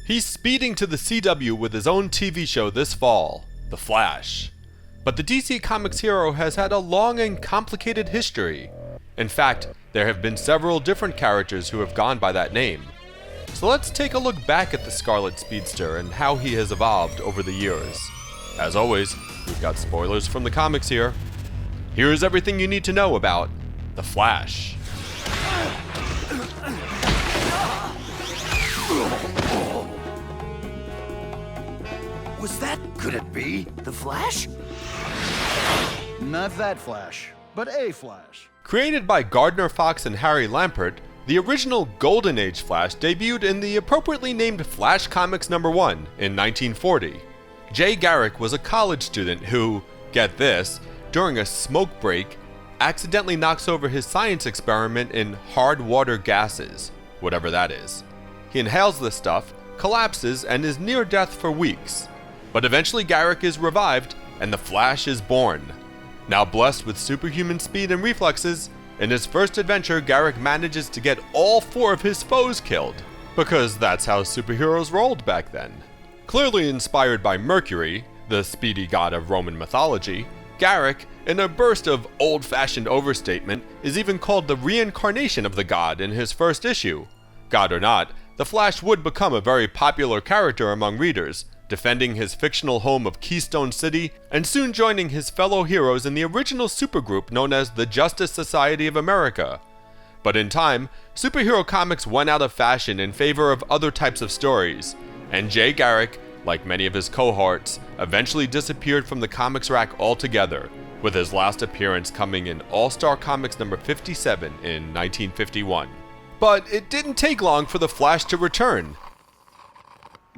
He's speeding to the CW with his own TV show this fall, The Flash. But the DC Comics hero has had a long and complicated history. In fact, there have been several different characters who have gone by that name. So let's take a look back at the Scarlet Speedster and how he has evolved over the years. As always, we've got spoilers from the comics here. Here's everything you need to know about The Flash. Could it be the Flash? Not that Flash, but a Flash. Created by Gardner Fox and Harry Lampert, the original Golden Age Flash debuted in the appropriately named Flash Comics #1 in 1940. Jay Garrick was a college student who, get this, during a smoke break, accidentally knocks over his science experiment in hard water gases, whatever that is. He inhales this stuff, collapses, and is near death for weeks. But eventually Garrick is revived, and the Flash is born. Now blessed with superhuman speed and reflexes, in his first adventure Garrick manages to get all 4 of his foes killed, because that's how superheroes rolled back then. Clearly inspired by Mercury, the speedy god of Roman mythology, Garrick, in a burst of old-fashioned overstatement, is even called the reincarnation of the god in his first issue. God or not, the Flash would become a very popular character among readers, defending his fictional home of Keystone City, and soon joining his fellow heroes in the original supergroup known as the Justice Society of America. But in time, superhero comics went out of fashion in favor of other types of stories, and Jay Garrick, like many of his cohorts, eventually disappeared from the comics rack altogether, with his last appearance coming in All-Star Comics #57 in 1951. But it didn't take long for the Flash to return.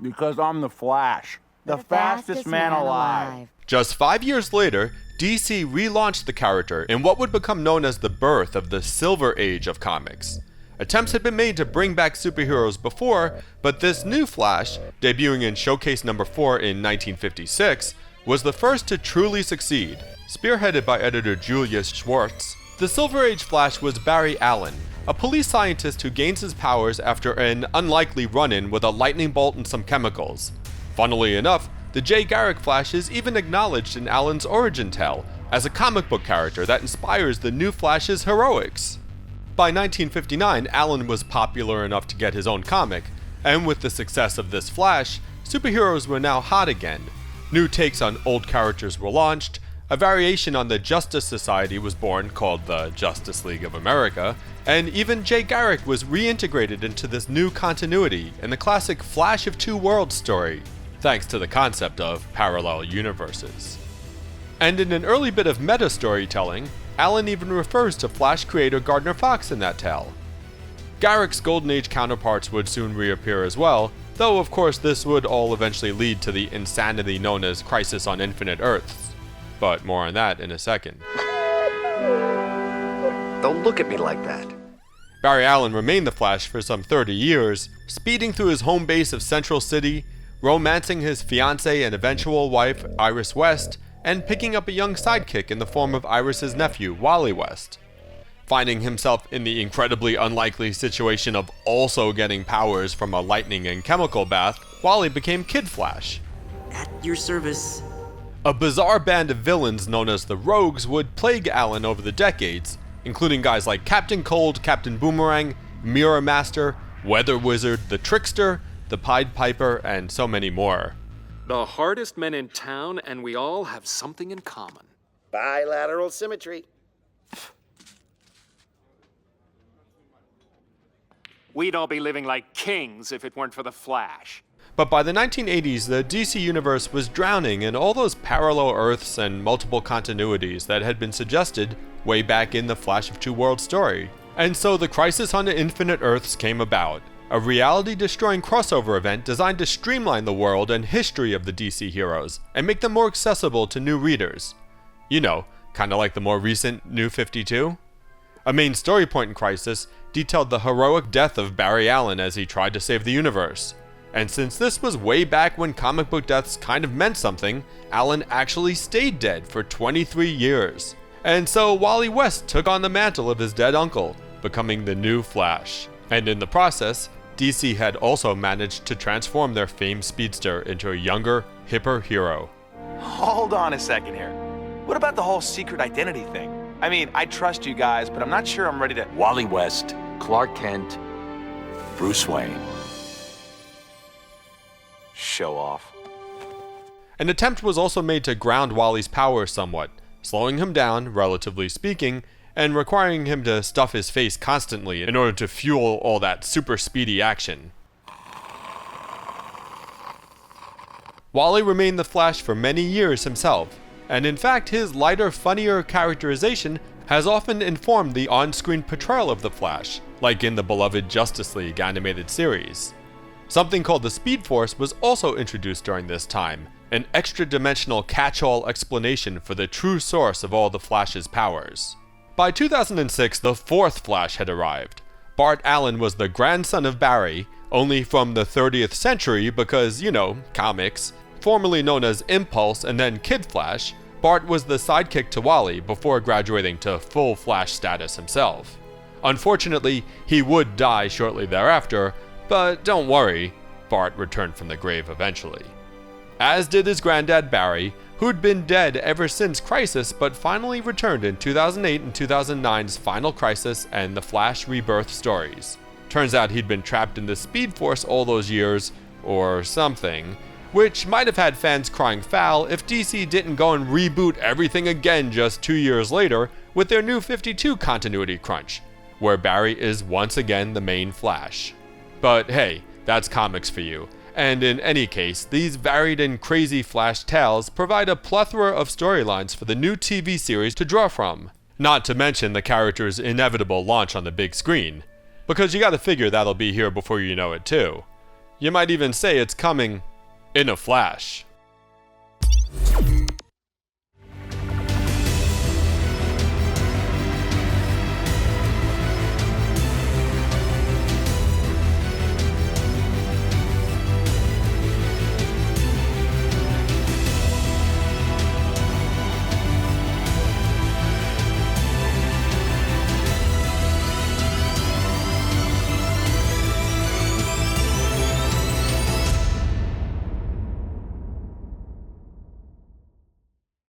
Because I'm the Flash, the fastest man alive. Just 5 years later, DC relaunched the character in what would become known as the birth of the Silver Age of comics. Attempts had been made to bring back superheroes before, but this new Flash, debuting in Showcase #4 in 1956, was the first to truly succeed. Spearheaded by editor Julius Schwartz, the Silver Age Flash was Bart Allen, a police scientist who gains his powers after an unlikely run-in with a lightning bolt and some chemicals. Funnily enough, the Jay Garrick Flash is even acknowledged in Allen's origin tale as a comic book character that inspires the new Flash's heroics. By 1959, Allen was popular enough to get his own comic, and with the success of this Flash, superheroes were now hot again. New takes on old characters were launched, a variation on the Justice Society was born called the Justice League of America, and even Jay Garrick was reintegrated into this new continuity in the classic Flash of Two Worlds story, thanks to the concept of parallel universes. And in an early bit of meta storytelling, Allen even refers to Flash creator Gardner Fox in that tale. Garrick's Golden Age counterparts would soon reappear as well, though of course this would all eventually lead to the insanity known as Crisis on Infinite Earths. But more on that in a second. Don't look at me like that. Bart Allen remained the Flash for some 30 years, speeding through his home base of Central City, romancing his fiancée and eventual wife, Iris West, and picking up a young sidekick in the form of Iris's nephew, Wally West. Finding himself in the incredibly unlikely situation of also getting powers from a lightning and chemical bath, Wally became Kid Flash. At your service. A bizarre band of villains known as the Rogues would plague Allen over the decades, including guys like Captain Cold, Captain Boomerang, Mirror Master, Weather Wizard, the Trickster, the Pied Piper, and so many more. The hardest men in town, and we all have something in common. Bilateral symmetry. We'd all be living like kings if it weren't for the Flash. But by the 1980s, the DC Universe was drowning in all those parallel Earths and multiple continuities that had been suggested way back in the Flash of Two Worlds story. And so the Crisis on Infinite Earths came about, a reality-destroying crossover event designed to streamline the world and history of the DC heroes, and make them more accessible to new readers. You know, kinda like the more recent New 52? A main story point in Crisis detailed the heroic death of Bart Allen as he tried to save the universe. And since this was way back when comic book deaths kind of meant something, Allen actually stayed dead for 23 years. And so Wally West took on the mantle of his dead uncle, becoming the new Flash. And in the process, DC had also managed to transform their famed speedster into a younger, hipper hero. Hold on a second here. What about the whole secret identity thing? I mean, I trust you guys, but I'm not sure I'm ready to... Wally West, Clark Kent, Bruce Wayne. Show off. An attempt was also made to ground Wally's powers somewhat, slowing him down, relatively speaking, and requiring him to stuff his face constantly in order to fuel all that super speedy action. Wally remained the Flash for many years himself, and in fact his lighter, funnier characterization has often informed the on-screen portrayal of the Flash, like in the beloved Justice League animated series. Something called the Speed Force was also introduced during this time, an extra-dimensional catch-all explanation for the true source of all the Flash's powers. By 2006, the fourth Flash had arrived. Bart Allen was the grandson of Barry, only from the 30th century because, you know, comics. Formerly known as Impulse and then Kid Flash, Bart was the sidekick to Wally before graduating to full Flash status himself. Unfortunately, he would die shortly thereafter, but don't worry, Bart returned from the grave eventually. As did his granddad Barry, who'd been dead ever since Crisis but finally returned in 2008 and 2009's Final Crisis and the Flash Rebirth stories. Turns out he'd been trapped in the Speed Force all those years, or something, which might have had fans crying foul if DC didn't go and reboot everything again just 2 years later with their new 52 continuity crunch, where Barry is once again the main Flash. But hey, that's comics for you. And in any case, these varied and crazy Flash tales provide a plethora of storylines for the new TV series to draw from. Not to mention the character's inevitable launch on the big screen. Because you gotta figure that'll be here before you know it too. You might even say it's coming in a flash.